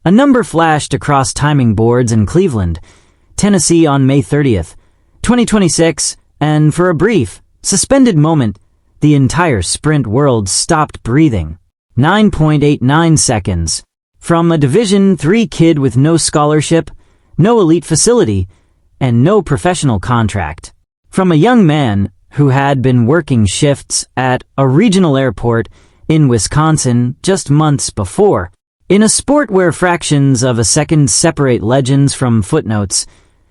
A number flashed across timing boards in Cleveland, Tennessee on May 30th, 2026, and for a brief, suspended moment, the entire sprint world stopped breathing. 9.89 seconds. From a Division III kid with no scholarship, no elite facility, and no professional contract. From a young man who had been working shifts at a regional airport in Wisconsin just months before. In a sport where fractions of a second separate legends from footnotes,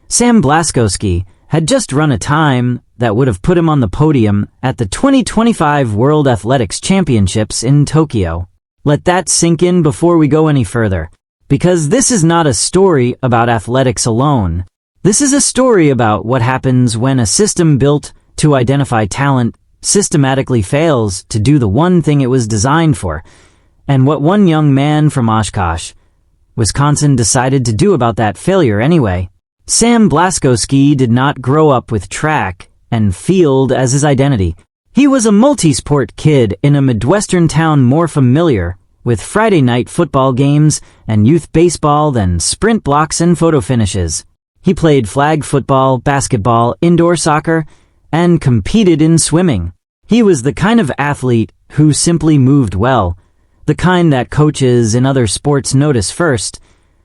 Sam Blaskowski had just run a time that would have put him on the podium at the 2025 World Athletics Championships in Tokyo. Let that sink in before we go any further, because this is not a story about athletics alone. This is a story about what happens when a system built to identify talent systematically fails to do the one thing it was designed for, and what one young man from Oshkosh, Wisconsin decided to do about that failure anyway. Sam Blaskowski did not grow up with track and field as his identity. He was a multi-sport kid in a Midwestern town more familiar with Friday night football games and youth baseball than sprint blocks and photo finishes. He played flag football, basketball, indoor soccer, and competed in swimming. He was the kind of athlete who simply moved well, the kind that coaches in other sports notice first,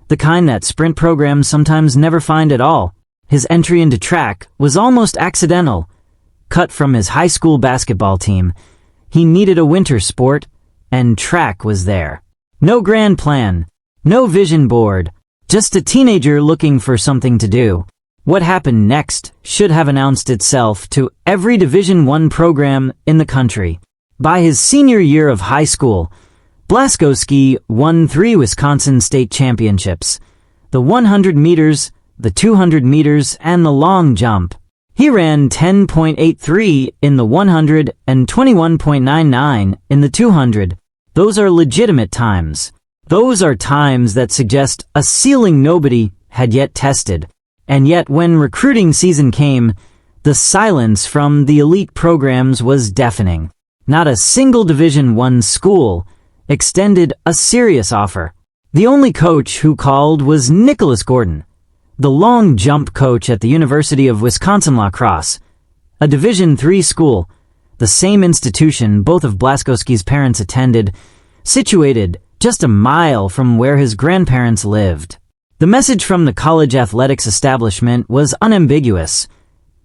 the kind that sprint programs sometimes never find at all. His entry into track was almost accidental. Cut from his high school basketball team, he needed a winter sport, and track was there. No grand plan, no vision board, just a teenager looking for something to do. What happened next should have announced itself to every Division I program in the country. By his senior year of high school, Blaskowski won 3 Wisconsin state championships, the 100 meters, the 200 meters, and the long jump. He ran 10.83 in the 100 and 21.99 in the 200. Those are legitimate times. Those are times that suggest a ceiling nobody had yet tested. And yet when recruiting season came, the silence from the elite programs was deafening. Not a single Division I school extended a serious offer. The only coach who called was Nicholas Gordon, the long jump coach at the University of Wisconsin-La Crosse, a Division III school, the same institution both of Blaskowski's parents attended, situated just a mile from where his grandparents lived. The message from the college athletics establishment was unambiguous.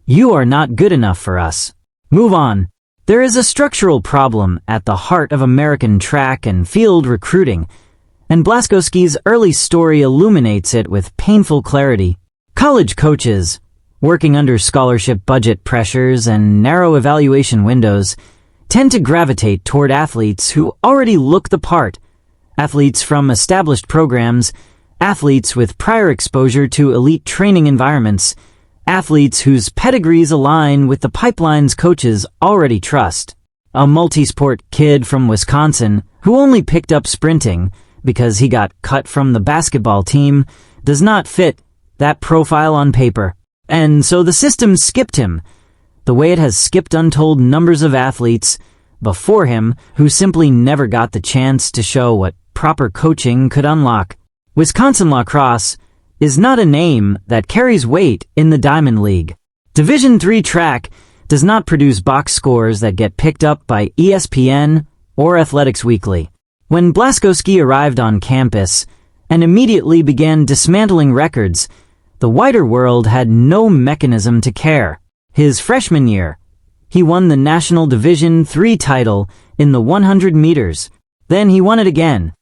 You are not good enough for us. Move on. There is a structural problem at the heart of American track and field recruiting, and Blaskowski's early story illuminates it with painful clarity. College coaches, working under scholarship budget pressures and narrow evaluation windows, tend to gravitate toward athletes who already look the part, athletes from established programs, athletes with prior exposure to elite training environments, athletes whose pedigrees align with the pipelines coaches already trust. A multi-sport kid from Wisconsin who only picked up sprinting because he got cut from the basketball team does not fit that profile on paper. And so the system skipped him, the way it has skipped untold numbers of athletes before him who simply never got the chance to show what proper coaching could unlock. Wisconsin-La Crosse is not a name that carries weight in the Diamond League. Division III track does not produce box scores that get picked up by ESPN or Athletics Weekly. When Blaskowski arrived on campus and immediately began dismantling records, the wider world had no mechanism to care. His freshman year, he won the National Division III title in the 100 meters. Then he won it again,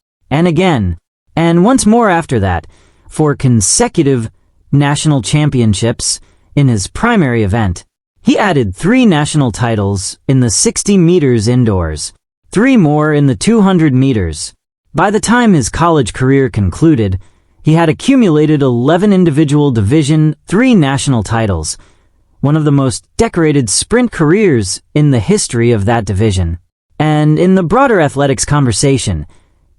and once more after that, for consecutive national championships in his primary event. He added 3 national titles in the 60 meters indoors, 3 more in the 200 meters. By the time his college career concluded, he had accumulated 11 individual Division III national titles, one of the most decorated sprint careers in the history of that division. And in the broader athletics conversation,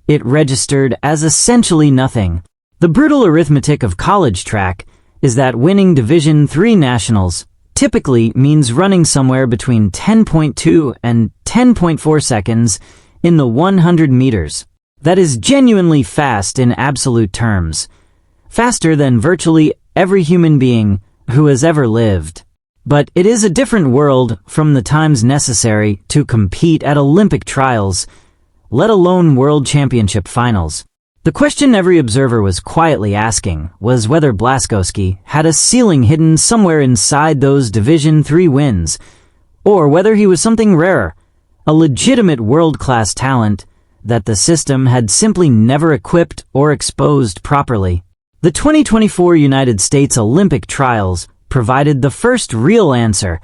it registered as essentially nothing. The brutal arithmetic of college track is that winning Division III nationals typically means running somewhere between 10.2 and 10.4 seconds in the 100 meters. that is genuinely fast in absolute terms. Faster than virtually every human being who has ever lived. But it is a different world from the times necessary to compete at Olympic trials, let alone World Championship finals. The question every observer was quietly asking was whether Blaskowski had a ceiling hidden somewhere inside those Division III wins, or whether he was something rarer, a legitimate world-class talent that the system had simply never equipped or exposed properly. The 2024 United States Olympic trials provided the first real answer,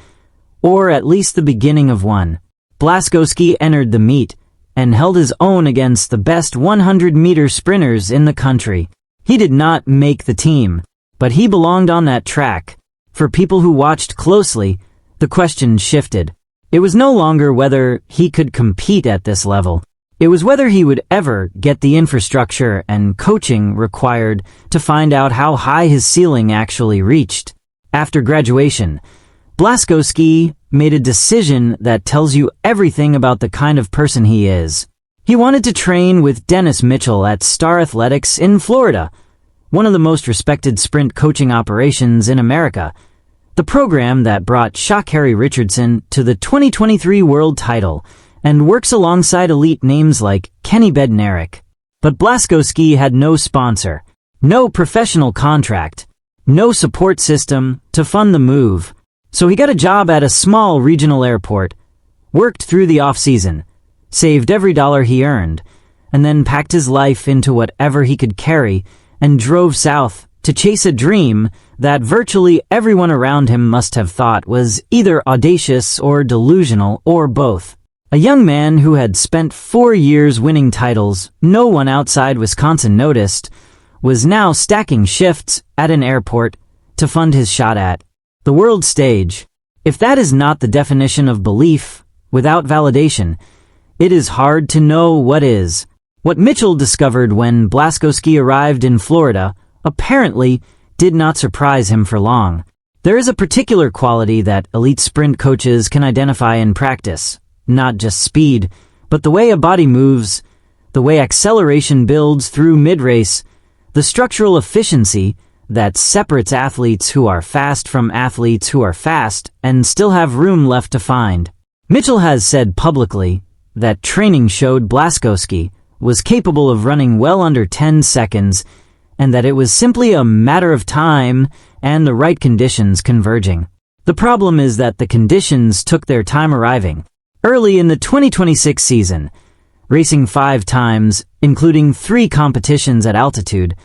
or at least the beginning of one. Blaskowski entered the meet and held his own against the best 100-meter sprinters in the country. He did not make the team, but he belonged on that track. For people who watched closely, the question shifted. It was no longer whether he could compete at this level. It was whether he would ever get the infrastructure and coaching required to find out how high his ceiling actually reached. After graduation, Blaskowski made a decision that tells you everything about the kind of person he is. He wanted to train with Dennis Mitchell at Star Athletics in Florida, one of the most respected sprint coaching operations in America, the program that brought Sha'Carri Richardson to the 2023 world title and works alongside elite names like Kenny Bednarik. But Blaskowski had no sponsor, no professional contract, no support system to fund the move. So he got a job at a small regional airport, worked through the off-season, saved every dollar he earned, and then packed his life into whatever he could carry and drove south to chase a dream that virtually everyone around him must have thought was either audacious or delusional or both. A young man who had spent 4 years winning titles no one outside Wisconsin noticed was now stacking shifts at an airport to fund his shot at the world stage. If that is not the definition of belief without validation, it is hard to know what is. What Mitchell discovered when Blaskowski arrived in Florida apparently did not surprise him for long. There is a particular quality that elite sprint coaches can identify in practice, not just speed, but the way a body moves, the way acceleration builds through mid-race, the structural efficiency that separates athletes who are fast from athletes who are fast and still have room left to find. Mitchell has said publicly that training showed Blaskowski was capable of running well under 10 seconds and that it was simply a matter of time and the right conditions converging. The problem is that the conditions took their time arriving. Early in the 2026 season, racing 5 times, including 3 competitions at altitude,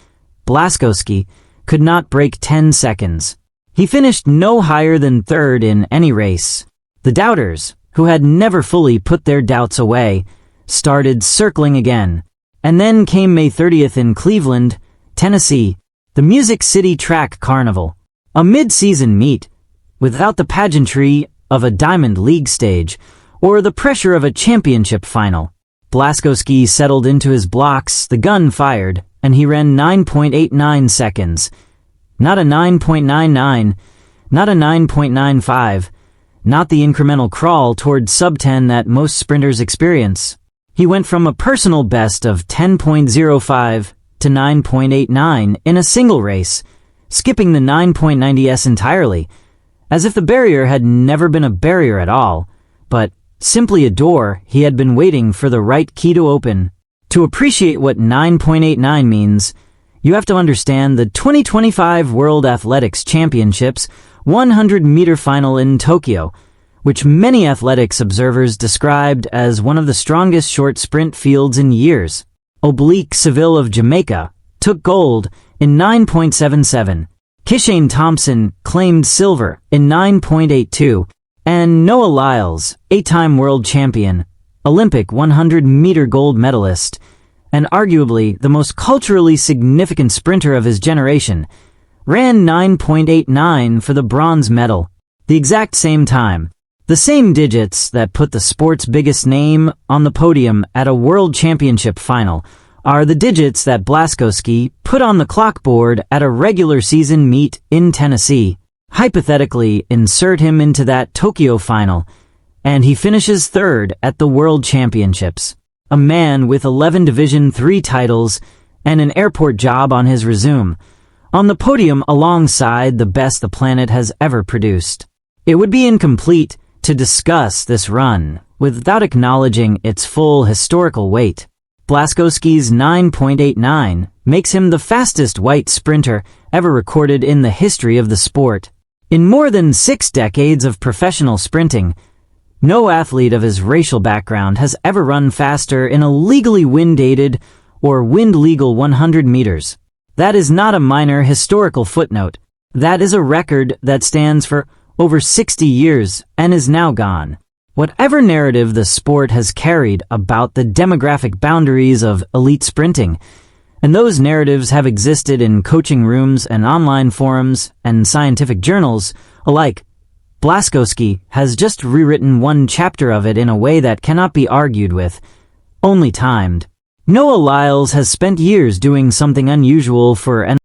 Blaskowski could not break 10 seconds. He finished no higher than 3rd in any race. The doubters, who had never fully put their doubts away, started circling again. And then came May 30th in Cleveland, Tennessee, the Music City Track Carnival, a mid-season meet without the pageantry of a Diamond League stage or the pressure of a championship final. Blaskowski settled into his blocks, the gun fired, and he ran 9.89 seconds. Not a 9.99, not a 9.95, not the incremental crawl toward sub-10 that most sprinters experience. He went from a personal best of 10.05 to 9.89 in a single race, skipping the 9.90s entirely, as if the barrier had never been a barrier at all, but simply a door he had been waiting for the right key to open. To appreciate what 9.89 means, you have to understand the 2025 World Athletics Championships 100-meter final in Tokyo, which many athletics observers described as one of the strongest short sprint fields in years. Oblique Seville of Jamaica took gold in 9.77. Kishane Thompson claimed silver in 9.82, and Noah Lyles, 8-time world champion, Olympic 100-meter gold medalist, and arguably the most culturally significant sprinter of his generation, ran 9.89 for the bronze medal. The exact same time, the same digits that put the sport's biggest name on the podium at a world championship final are the digits that Blaskowski put on the clockboard at a regular season meet in Tennessee. Hypothetically, insert him into that Tokyo final, and he finishes 3rd at the World Championships. a man with 11 Division III titles and an airport job on his resume, on the podium alongside the best the planet has ever produced. It would be incomplete to discuss this run without acknowledging its full historical weight. Blaskowski's 9.89 makes him the fastest white sprinter ever recorded in the history of the sport. In more than 6 decades of professional sprinting, no athlete of his racial background has ever run faster in a legally wind-aided or wind-legal 100 meters. That is not a minor historical footnote. That is a record that stands for over 60 years and is now gone. Whatever narrative the sport has carried about the demographic boundaries of elite sprinting, and those narratives have existed in coaching rooms and online forums and scientific journals alike, Blaskowski has just rewritten one chapter of it in a way that cannot be argued with, only timed. Noah Lyles has spent years doing something unusual for an